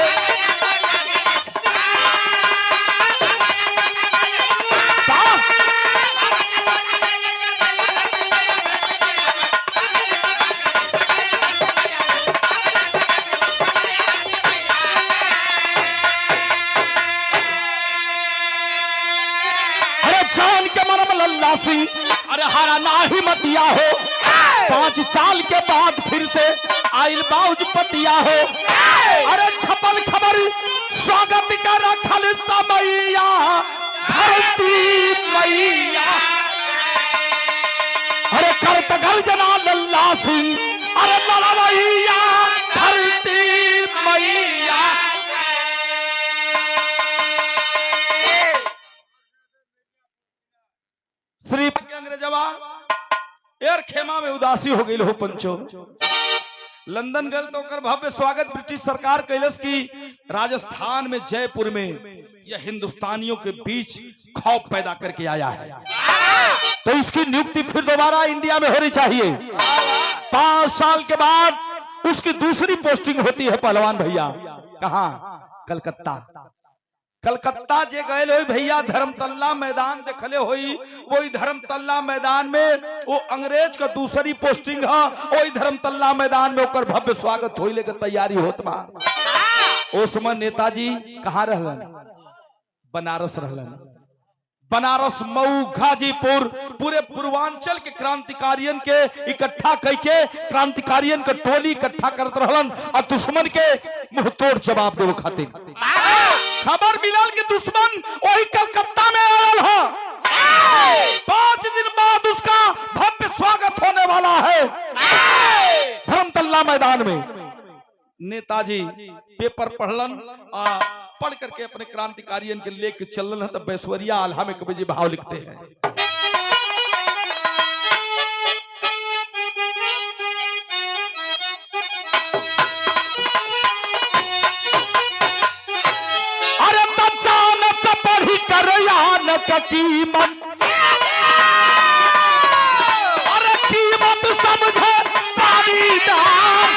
जान के मरम लल्ला सिंह अरे हारा ना ही मतिया हो। 5 साल के बाद फिर से आइल बाउज पतिया हो। अरे छपल खबर स्वागत का रखल समैया धरती मैया। अरे करत गर्जना लल्ला सिंह अरे लड़वैया धरती मैया। श्री अंग्रेजवा एयर खेमा में उदासी हो गई हो पंचो। लंदन गल तो कर भव्य स्वागत ब्रिटिश सरकार कैलस की राजस्थान में जयपुर में यह हिंदुस्तानियों के बीच खौफ पैदा करके आया है। तो इसकी नियुक्ति फिर दोबारा इंडिया में होनी चाहिए। 5 साल के बाद उसकी दूसरी पोस्टिंग होती है पहलवान भैया। कहां? कलकत्ता। कलकत्ता जे गए हो भैया, धर्मतल्ला मैदान देखले होई, वही धर्मतल्ला मैदान में वो अंग्रेज का दूसरी पोस्टिंग है। वही धर्मतल्ला मैदान में ओकर भव्य स्वागत होइले के तैयारी होत बा। उस समय नेताजी कहाँ रहलन? बनारस रहलन। बनारस, मऊ, गाजीपुर, पूरे पूर्वांचल के क्रांतिकारियन के इकट्ठा करके क्रांतिकारियन का टोली इकट्ठा करत रहलन और दुश्मन के मुंह तोड़ जवाब देवे खातिर। खबर मिलल कि दुश्मन वही कलकत्ता में आयल है। 5 दिन बाद उसका भव्य स्वागत होने वाला है धर्मतल्ला मैदान में। नेताजी पेपर पढ़लन आ पढ़ करके अपने क्रांतिकारियन के लेके चलन है। तब बैश्वरिया आल्हा में कवि जी भाव लिखते हैं। अरे बचान से पढ़ी कर यान का कीमत, अरे कीमत समझे पानी दान।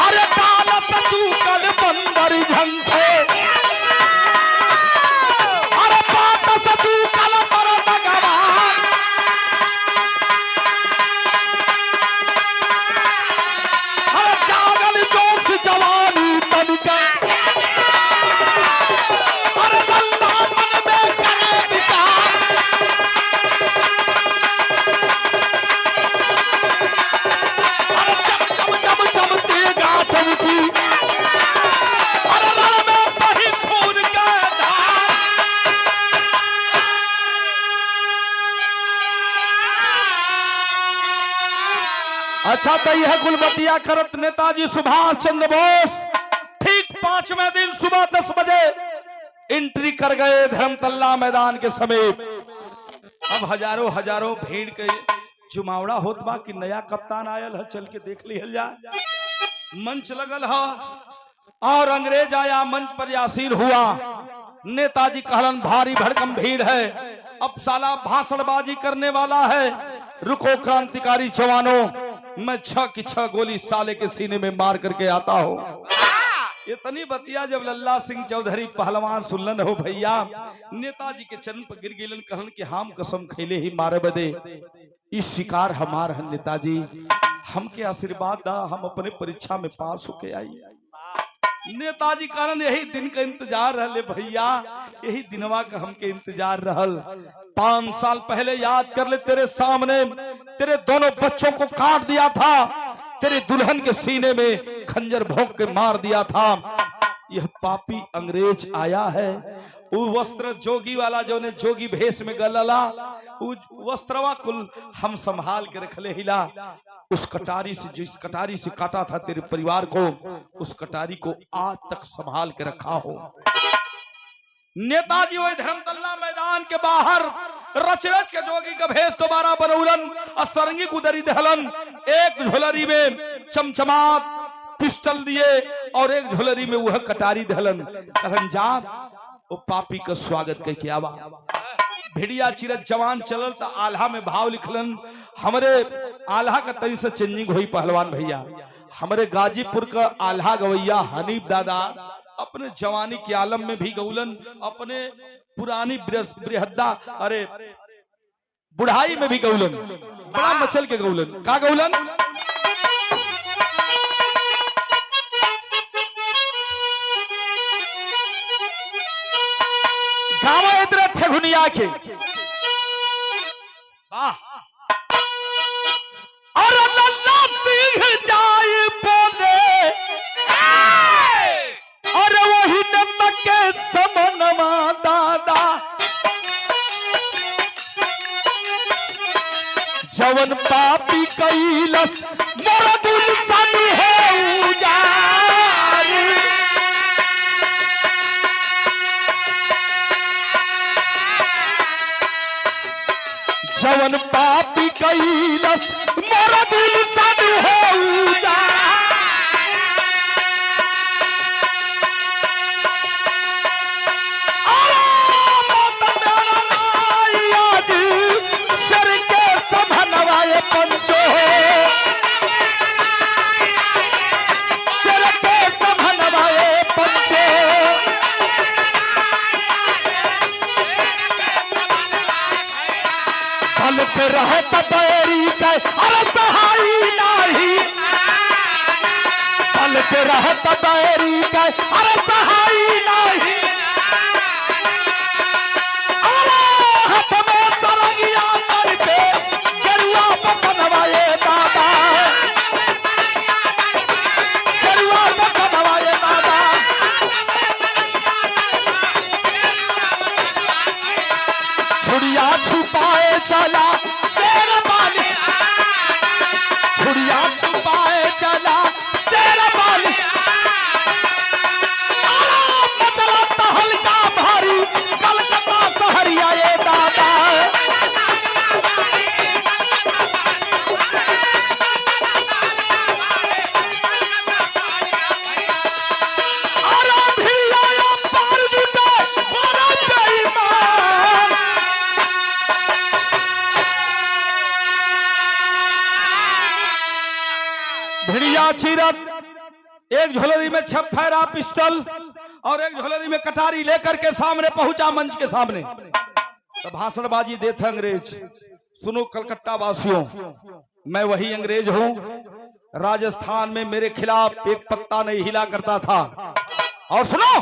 अरे काल सचूकल बंदर झंखे, अरे बात सचूकल मरद गवान। अरे जागल जोश जवानी तनिका, अरे लल्ला मन में करे विचार। अरे चम चमकेगा चमकी, अरे रण में बही खून का धार। अच्छा तो यह गुलबतिया करत नेताजी सुभाष चंद्र बोस ठीक 5वें दिन सुबह 10 बजे एंट्री कर गए धर्मतल्ला मैदान के समीप। अब हजारों हजारों भीड़ के जुमावड़ा होत बा कि नया कप्तान आयल है, चल के देख लिहल जा। मंच लगल है और अंग्रेज आया, मंच पर आसीन हुआ। नेताजी कहलन भारी भड़कम भीड़ है, अब साला भाषणबाजी करने वाला है। रुको क्रांतिकारी जवानों, मैं 6 की 6 गोली साले के सीने में मार करके आता हूँ। इतनी बतिया जब लल्ला सिंह चौधरी पहलवान सुनलन हो भैया, नेताजी के चरण पर गिर गिलन, कहलन कि हम कसम खैले ही मारे बदे इस शिकार हमार है। नेताजी हमके आशीर्वाद दा, हम अपने परीक्षा में पास होके आई। नेताजी कारण यही दिन का इंतजार रहले भैया, यही दिनवा का हमके इंतजार रहल। 5 साल पहले याद कर ले, तेरे सामने तेरे दोनों बच्चों को काट दिया था, तेरे दुल्हन के सीने में खंजर भोंक के मार दिया था। यह पापी अंग्रेज आया है, वो वस्त्र जोगी वाला जो ने जोगी भेष में गलला, उस वस्त्रवा कुल हम संभाल के रखले हिला। उस कटारी से, जिस कटारी से काटा था तेरे परिवार को, उस कटारी को आज तक संभाल के रखा हो। नेताजी वही धर्मतल्ला मैदान के बाहर रच रच के जोगी का भेष दोबारा बनौलन और सरंगी गुदरी दहलन। एक झोलरी में चमचमात पिस्टल दिए और एक झोलरी में वह कटारी दहलन। कहलन जा वो पापी का स्वागत के क्या बा। भिड़िया चिरत जवान चलल तो आल्हा में भाव लिखलन। हमरे आल्हा का तरी से चेंजिंग हुई पहलवान भैया। हमरे गाजीपुर का आल्हा गवैया हनीफ दादा अपने जवानी के आलम में भी गौलन, अपने पुरानी बृहद्दा अरे बुढ़ाई में भी गौलन, बड़ा मचल के गौलन। का गौलन? गावा इधर ठेगुनिया के और लल्ला सिंह जाए बोले और वही नमक के समनमा दादा जवन पापी कैलस मोरा दुल्हन है उजारी। जवन पापी कैलस मोरा दुल्हन है उजारी। पल के रहत बैरी के अरे सहाई नहीं, पल के रहत बैरी के अरे सहाई नहीं, अरे हाथ में तरंगिया करके गेरुआ बसनवा ये दादा, गेरुआ बसनवा ये दादा। छुड़िया छुपाए चला शेर बाली, छुड़िया छुपाए चला शेर बाली, आराम चला तहलका भारी कलकत्ता शहरिया ये दादा। अरे भिड़िया पार जुटे बड़ा बेईमान, भिड़िया चीरत एक झोलरी में 6 फैरा पिस्टल और एक झोलरी में कटारी लेकर के सामने पहुंचा मंच के सामने। तो भाषणबाजी देते अंग्रेज। सुनो कलकत्ता वासियों, मैं वही अंग्रेज हूं, राजस्थान में मेरे खिलाफ एक पत्ता नहीं हिला करता था। और सुनो,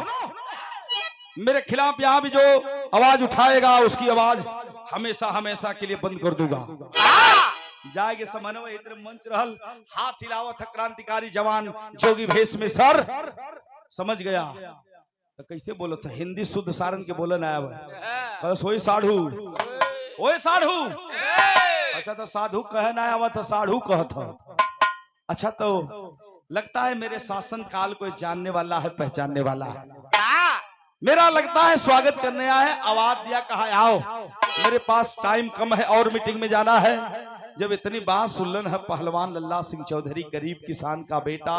मेरे खिलाफ यहां भी जो आवाज उठाएगा उसकी आवाज हमेशा हमेशा के लिए बंद कर दूंगा। जाएगे समन्वय इधर मंच रहल, हाथ हिलावत है क्रांतिकारी जवान जोगी भेष में सर, समझ गया। तो कैसे बोला था? हिंदी शुद्ध सारन के बोलन आया हुआ, सोई साढ़ू, ओए साढ़ू। अच्छा तो साधु कह ना आया था, साढ़ू कहता। अच्छा तो लगता है मेरे शासन काल को जानने वाला है, पहचानने वाला है। मेरा लगता है स्वागत करने आया है, आवाज दिया, कहा आओ, मेरे पास टाइम कम है और मीटिंग में जाना है। जब इतनी बात सुनलन है, पहलवान लल्ला सिंह चौधरी गरीब किसान का बेटा,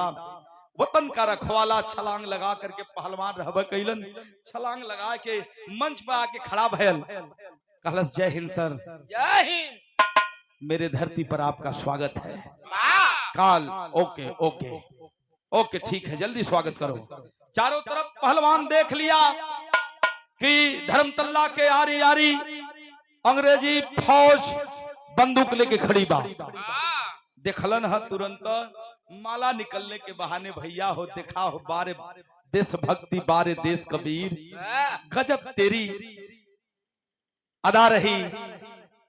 वतन का रखवाला, छलांग लगा करके पहलवान रहब कैलन, छलांग लगा के मंच पर आके खड़ा भयल, कहलस जय हिंद सर, जय हिंद, मेरे धरती पर आपका स्वागत है। काल ओके ओके ओके ठीक है, जल्दी स्वागत करो। चारों तरफ पहलवान देख लिया कि धर्मतल्ला के आरी आरी अंग्रेजी फौज बंदूक लेके खड़ी बा। देखलन है तुरंत माला निकलने के बहाने, भैया हो देखा हो बारे देशभक्ति, बारे देश कबीर, गजब तेरी अदा रही,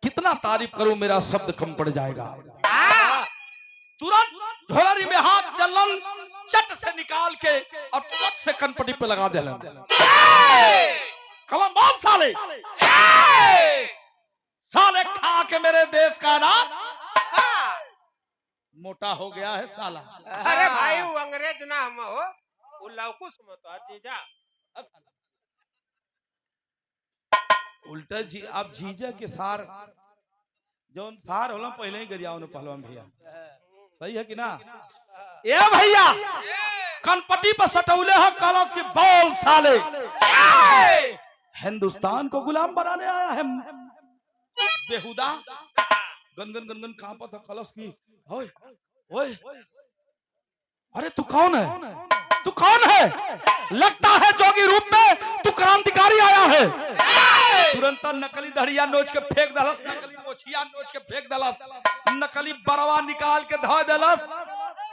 कितना तारीफ करूं मेरा शब्द कम पड़ जाएगा। तुरंत झोलरी में हाथ डालन, चट से निकाल के और पट से कनपटी पे लगा देलन। कलम बाल साले, साले खा के मेरे देश का ना मोटा हो गया है साला। अरे भाई वो अंग्रेज ना हम हो, वो लौकुस मत जीजा। उल्टा जी, आप जीजा के सार जो सार होला पहले ही गरिया पहलवान भैया, सही है कि ना? ए भैया कनपटी पर सटौले है, काला की बॉल साले, हिंदुस्तान को गुलाम बनाने आया है बेहुदा। गनगन गनगन कांपा था कलश की, ओए ओए, अरे तू कौन है, तू कौन है? लगता है जोगी रूप में तू क्रांतिकारी आया है। तुरंत नकली दढ़िया नोच के फेंक दलस, नकली मोछिया नोच के फेंक दलस, नकली बरवा निकाल के धो दलस,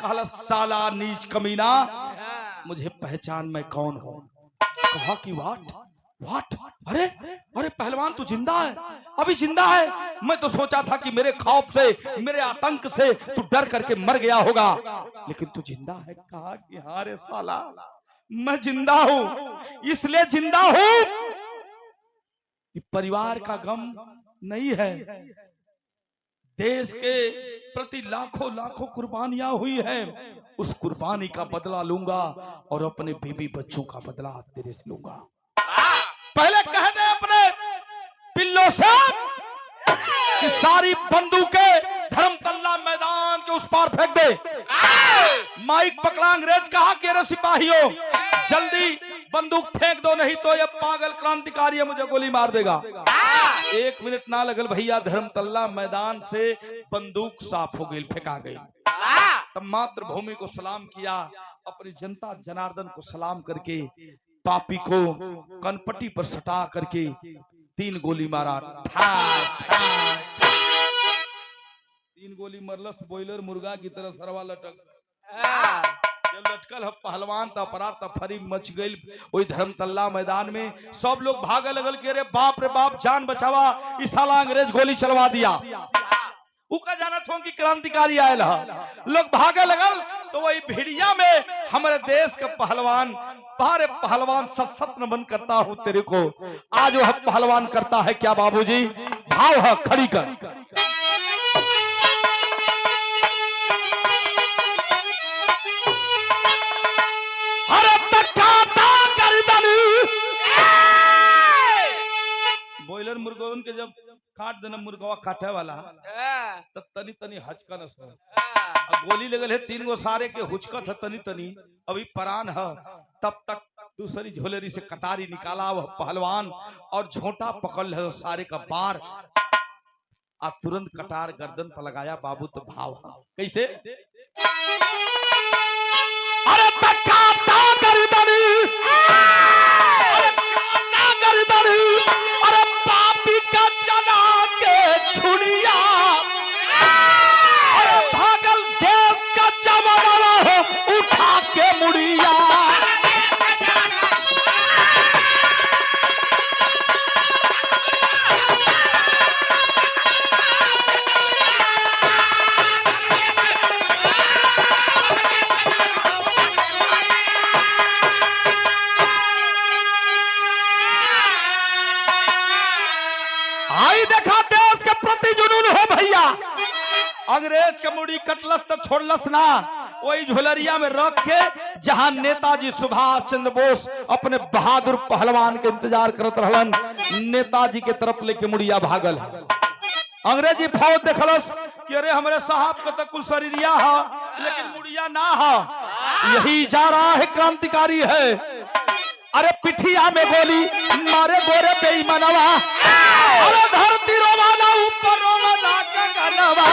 कहलस साला नीच कमीना, मुझे पहचान मैं कौन हूँ। कहा कि वाट वाट, अरे अरे पहलवान तू जिंदा है, अभी जिंदा है? मैं तो सोचा था कि मेरे खौफ से, मेरे आतंक से तू डर करके मर गया होगा, लेकिन तू जिंदा है। कहा कि हाँ रे साला, मैं जिंदा हूँ, इसलिए जिंदा हूँ कि परिवार का गम नहीं है, देश के प्रति लाखों लाखों कुर्बानियां हुई है, उस कुर्बानी का बदला लूंगा और अपने बीबी बच्चों का बदला तेरे से लूंगा। पहले कह दे अपने पिल्लों से कि सारी बंदूकें धर्मतल्ला मैदान के उस पार फेंक दे। माइक पकड़ा अंग्रेज, कहा कि अरे सिपाहियों जल्दी बंदूक फेंक दो, नहीं तो ये पागल क्रांतिकारी मुझे गोली मार देगा। 1 मिनट ना लगल भैया, धर्मतल्ला मैदान से बंदूक साफ हो गई, फेंका गई। तब मातृभूमि को सलाम किया, अपनी जनता जनार्दन को सलाम करके पापी को कनपट्टी पर सटा करके 3 गोली मारा। ठा, ठा, ठा। गोली मरलस बॉयलर मुर्गा की तरह सरवा लटक हाँ, जब लटकल है पहलवान त अपराध त फरी मच गई वही धर्मतल्ला मैदान में सब लोग भागे लगल के रे बाप जान बचावा इस साला अंग्रेज गोली चलवा दिया उका जाना थो कि क्रांतिकारी आयल है लोग भागे लगल तो वही भिड़िया में हमारे देश का पहलवान बारे पहलवान सत नमन करता हूँ तेरे को आज वह पहलवान करता है क्या बाबूजी भाव है खड़ी कर बॉयलर मुर्गवन के जब काट देना मुर्गवा काटे वाला हाँ, तब तनी तनी हचकन सो हाँ, अब गोली लगल है 3 गो सारे के हुचकत है तनी तनी अभी परान है तब तक दूसरी झोलेरी से कटारी निकाला वह पहलवान और झोंटा पकड़ है सारे का बार आ तुरंत कटार गर्दन पर लगाया बाबू तो भाव कैसे अरे तक्का ता गर्दनी अरे पापी का चला के छुड़िया अरे भागल देश का जवाना हो उठा के मुड़िया आई देखा देश के प्रति जुनून हो भैया अंग्रेज के मुड़ी कटलस तो छोड़लस ना वही झोलरिया में रख के जहां नेताजी सुभाष चंद्र बोस अपने बहादुर पहलवान के इंतजार करत रहलन नेताजी के तरफ लेके मुड़िया भागल अंग्रेजी फौज देखलस कि अरे हमारे साहब को तो कुल शरीरिया है लेकिन मुड़िया ना है यही जा रहा है क्रांतिकारी है अरे पिठिया में गोली मारे गोरे बेईमानवा अरे धरती रोवाना ऊपर रोवाना गगनवा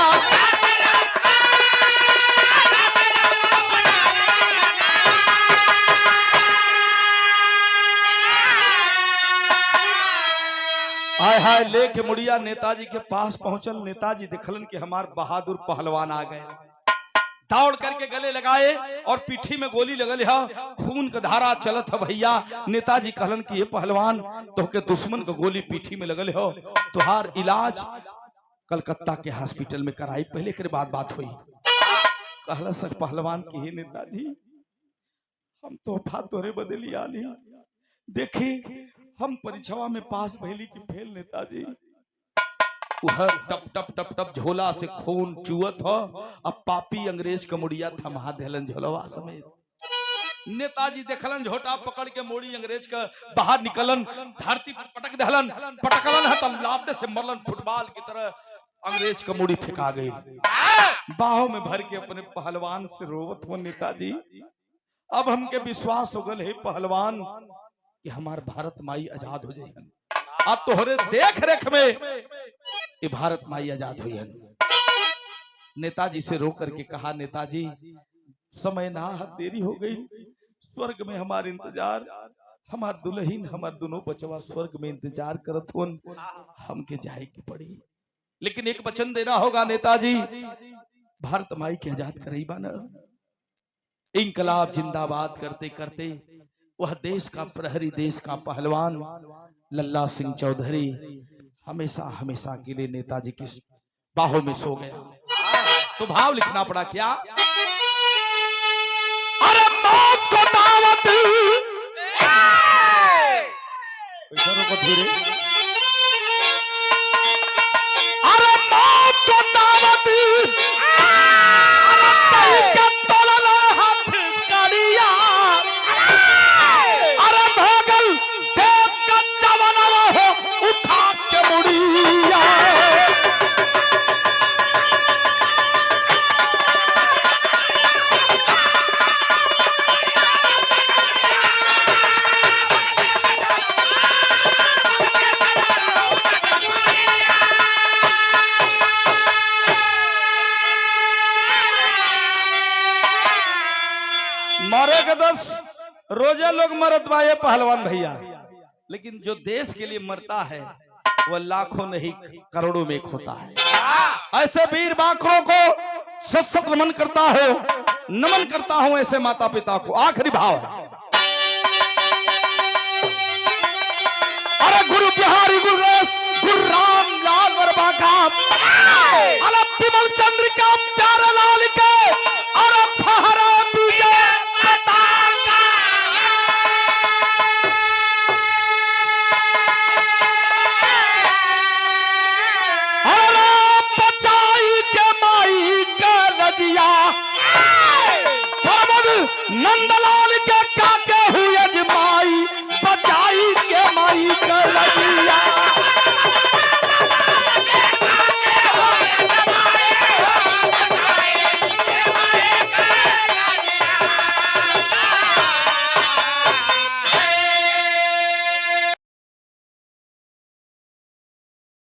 हाय हाय लेके मुड़िया नेताजी के पास पहुंचल नेताजी देखलन कि हमार बहादुर पहलवान आ गए दौड़ करके गले लगाए और पीठी में गोली लगल है खून का धारा चलत है भैया नेताजी कहलन कि ये पहलवान तो के दुश्मन का गोली पीठी में लगल हो तुहार इलाज कलकत्ता के हॉस्पिटल में कराई पहले के बाद बात हुई कहला सर पहलवान की हे नेताजी हम तोहफा तोरे बदली आली देखी हम परीक्षावा में पास भइली की फेल नेताजी उहर टप टप टप टप झोला से खून चुअत हो अब पापी अंग्रेज का मुड़िया थमा देलन झोलवा समेत नेताजी देखलन झोटा पकड़ के मोड़ी अंग्रेज का बाहर निकलन धरती पर पटक देलन पटकलन है तो लाते से मरलन फुटबॉल की तरह अंग्रेज का मुड़ी फेंका गई बाहों में भर के अपने पहलवान से रोवत हो नेताजी अब हमके विश्वास हो गल है पहलवान कि हमार भारत माई आजाद हो जाए अब तोहरे देख रेख में ये भारत माई आजाद हुई है नेताजी से रो करके कहा नेताजी समय ना देरी हो गई स्वर्ग में हमारे इंतजार हमार दुल्हन हमार दोनों बचवा स्वर्ग में इंतजार करत हो हमके जाए की पड़ी लेकिन एक वचन देना होगा नेताजी भारत माई के आजाद करई बा ना इंकलाब जिंदाबाद करते करते वह देश का प्रहरी देश का पहलवान लल्ला सिंह चौधरी हमेशा हमेशा के लिए नेताजी की बाहों में सो गया तो भाव लिखना पड़ा क्या अरे मौत को दावत को धीरे अरे मौत को दावत मरे के 10 रोजे लोग मरत बा ये पहलवान भैया लेकिन जो देश के लिए मरता है वह लाखों नहीं करोड़ों में एक होता है ऐसे वीर बाकरों को सत नमन करता हो, नमन करता हूं ऐसे माता पिता को। आखिरी भाव है, अरे गुरु बिहारी गुरु राम लाल वर्मा का, अरे विमल चंद्र का प्यारे लाल के